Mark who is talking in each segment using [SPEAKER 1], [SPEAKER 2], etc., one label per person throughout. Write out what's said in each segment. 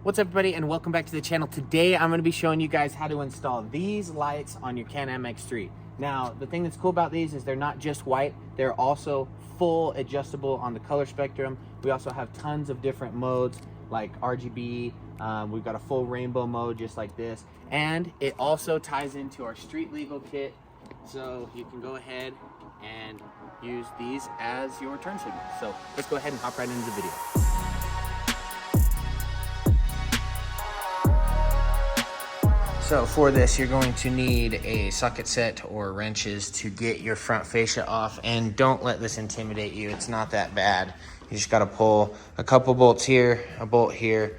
[SPEAKER 1] What's up, everybody, and welcome back to the channel. Today I'm going to be showing you guys how to install these lights on your Canon MX3. Now, the thing that's cool about these is they're not just white, they're also full adjustable on the color spectrum. We also have tons of different modes like RGB. We've got a full rainbow mode just like this, and it also ties into our street legal kit, so you can go ahead and use these as your turn signals. So let's go ahead and hop right into the video. So for this, you're going to need a socket set or wrenches to get your front fascia off, and don't let this intimidate you. It's not that bad. You just got to pull a couple bolts here, a bolt here,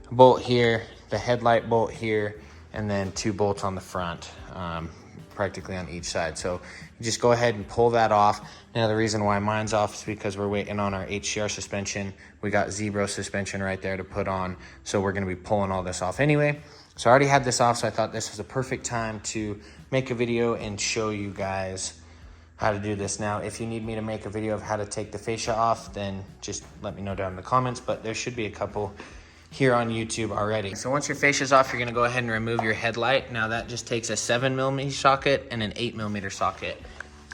[SPEAKER 1] a bolt here, the headlight bolt here, and then 2 bolts on the front, practically on each side. So you just go ahead and pull that off. Now the reason why mine's off is because we're waiting on our HCR suspension. We got Zebra suspension right there to put on, so we're going to be pulling all this off anyway. So I already had this off, so I thought this was a perfect time to make a video and show you guys how to do this. Now, if you need me to make a video of how to take the fascia off, then just let me know down in the comments, but there should be a couple here on YouTube already. So once your fascia's off, you're gonna go ahead and remove your headlight. Now that just takes a 7mm socket and an 8mm socket.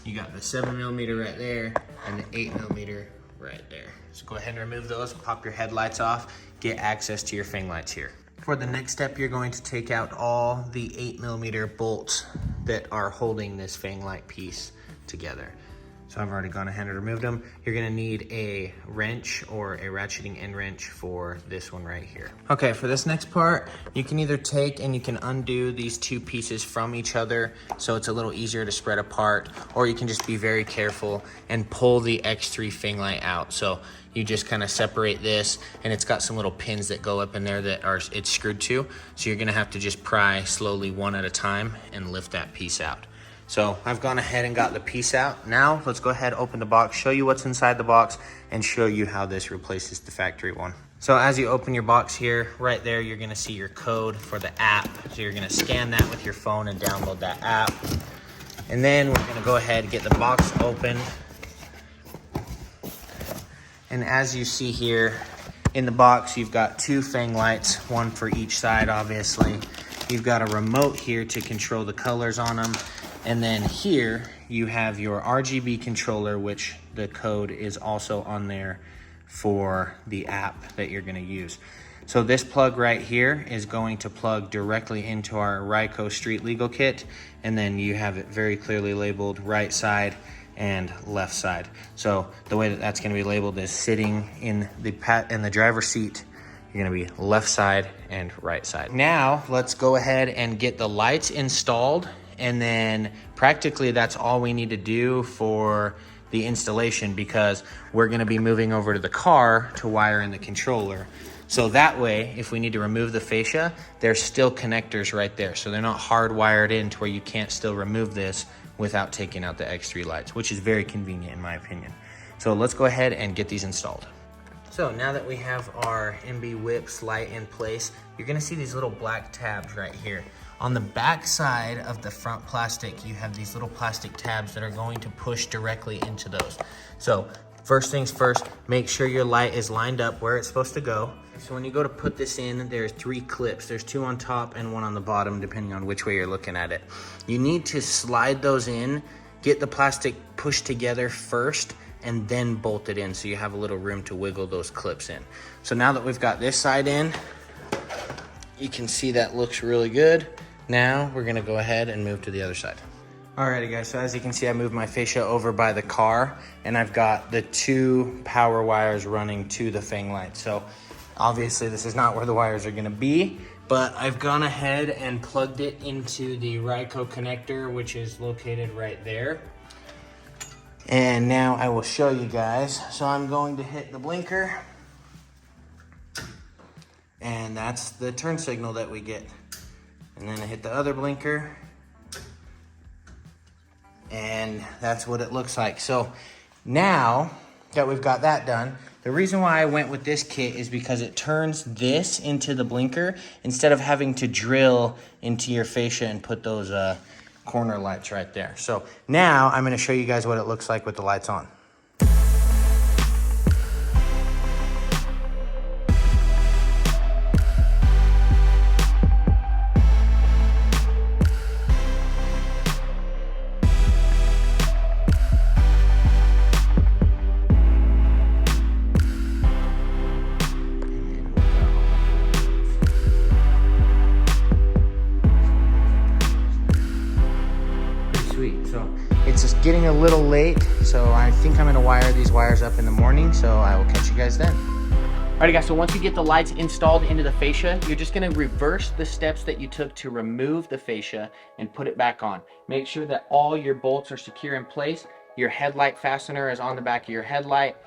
[SPEAKER 1] You got the 7mm right there and the 8mm right there. So go ahead and remove those, pop your headlights off, get access to your fang lights here. For the next step, you're going to take out all the 8mm bolts that are holding this fang light piece together. So I've already gone ahead and removed them. You're gonna need a wrench or a ratcheting end wrench for this one right here. Okay, for this next part, you can either take and you can undo these 2 pieces from each other so it's a little easier to spread apart, or you can just be very careful and pull the X3 fang light out. So you just kind of separate this, and it's got some little pins that go up in there that it's screwed to. So you're gonna have to just pry slowly one at a time and lift that piece out. So I've gone ahead and got the piece out. Now let's go ahead, open the box, show you what's inside the box, and show you how this replaces the factory one. So as you open your box here, right there, you're gonna see your code for the app. So you're gonna scan that with your phone and download that app. And then we're gonna go ahead and get the box open. And as you see here in the box, you've got 2 fang lights, one for each side, obviously. You've got a remote here to control the colors on them. And then here you have your RGB controller, which the code is also on there for the app that you're gonna use. So this plug right here is going to plug directly into our Ryko Street Legal Kit. And then you have it very clearly labeled right side and left side. So the way that that's gonna be labeled is sitting in the driver's seat. You're gonna be left side and right side. Now let's go ahead and get the lights installed, and then practically that's all we need to do for the installation, because we're gonna be moving over to the car to wire in the controller. So that way, if we need to remove the fascia, there's still connectors right there. So they're not hardwired in to where you can't still remove this without taking out the X3 lights, which is very convenient in my opinion. So let's go ahead and get these installed. So now that we have our MB Whips light in place, you're gonna see these little black tabs right here. On the back side of the front plastic, you have these little plastic tabs that are going to push directly into those. So first things first, make sure your light is lined up where it's supposed to go. So when you go to put this in, there's 3 clips. There's 2 on top and 1 on the bottom, depending on which way you're looking at it. You need to slide those in, get the plastic pushed together first, and then bolt it in so you have a little room to wiggle those clips in. So now that we've got this side in, you can see that looks really good. Now we're gonna go ahead and move to the other side. Alrighty guys, so as you can see, I moved my fascia over by the car, and I've got the 2 power wires running to the fang light. So obviously this is not where the wires are gonna be, but I've gone ahead and plugged it into the Ryko connector, which is located right there. And now I will show you guys. So I'm going to hit the blinker, and that's the turn signal that we get. And then I hit the other blinker, and that's what it looks like. So now that we've got that done, the reason why I went with this kit is because it turns this into the blinker instead of having to drill into your fascia and put those corner lights right there. So now I'm gonna show you guys what it looks like with the lights on. getting a little late, so I think I'm gonna wire these wires up in the morning, so I will catch you guys then. Alrighty guys, so once you get the lights installed into the fascia, you're just gonna reverse the steps that you took to remove the fascia and put it back on. Make sure that all your bolts are secure in place. Your headlight fastener is on the back of your headlight,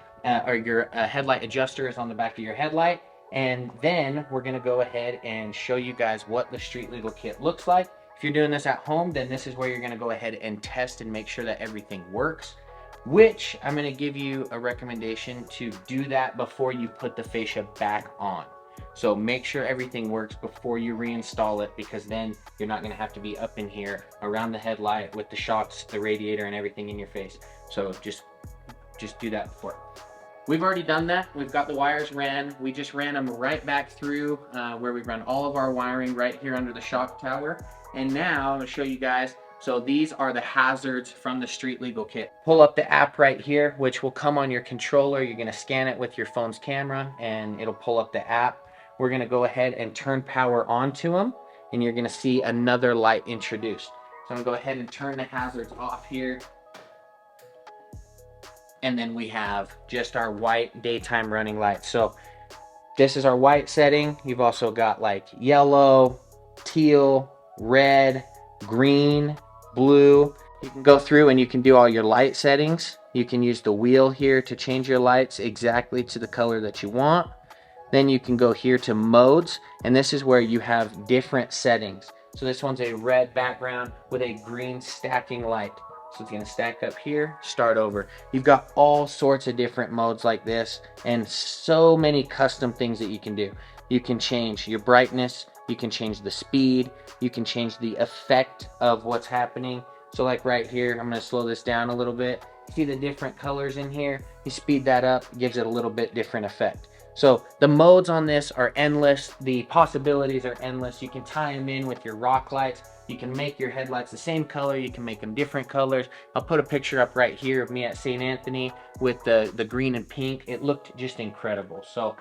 [SPEAKER 1] or your headlight adjuster is on the back of your headlight. And then we're gonna go ahead and show you guys what the street legal kit looks like. If you're doing this at home, then this is where you're gonna go ahead and test and make sure that everything works, which I'm gonna give you a recommendation to do that before you put the fascia back on. So make sure everything works before you reinstall it, because then you're not gonna have to be up in here around the headlight with the shocks, the radiator, and everything in your face. So just do that before. We've already done that. We've got the wires ran. We just ran them right back through where we run all of our wiring right here under the shock tower. And now I'm gonna show you guys. So these are the hazards from the street legal kit. Pull up the app right here, which will come on your controller. You're gonna scan it with your phone's camera and it'll pull up the app. We're gonna go ahead and turn power onto them, and you're gonna see another light introduced. So I'm gonna go ahead and turn the hazards off here. And then we have just our white daytime running lights. So this is our white setting. You've also got like yellow, teal, red, green, blue. You can go through and you can do all your light settings. You can use the wheel here to change your lights exactly to the color that you want. Then you can go here to modes, and this is where you have different settings. So this one's a red background with a green stacking light. So it's gonna stack up here, start over. You've got all sorts of different modes like this, and so many custom things that you can do. You can change your brightness, you can change the speed, you can change the effect of what's happening. So like right here, I'm gonna slow this down a little bit. See the different colors in here? You speed that up, gives it a little bit different effect. So the modes on this are endless. The possibilities are endless. You can tie them in with your rock lights. You can make your headlights the same color. You can make them different colors. I'll put a picture up right here of me at St. Anthony with the green and pink. It looked just incredible. So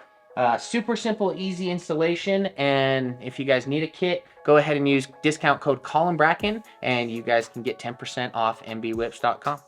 [SPEAKER 1] super simple, easy installation. And if you guys need a kit, go ahead and use discount code ColinBracken and you guys can get 10% off mbwhips.com.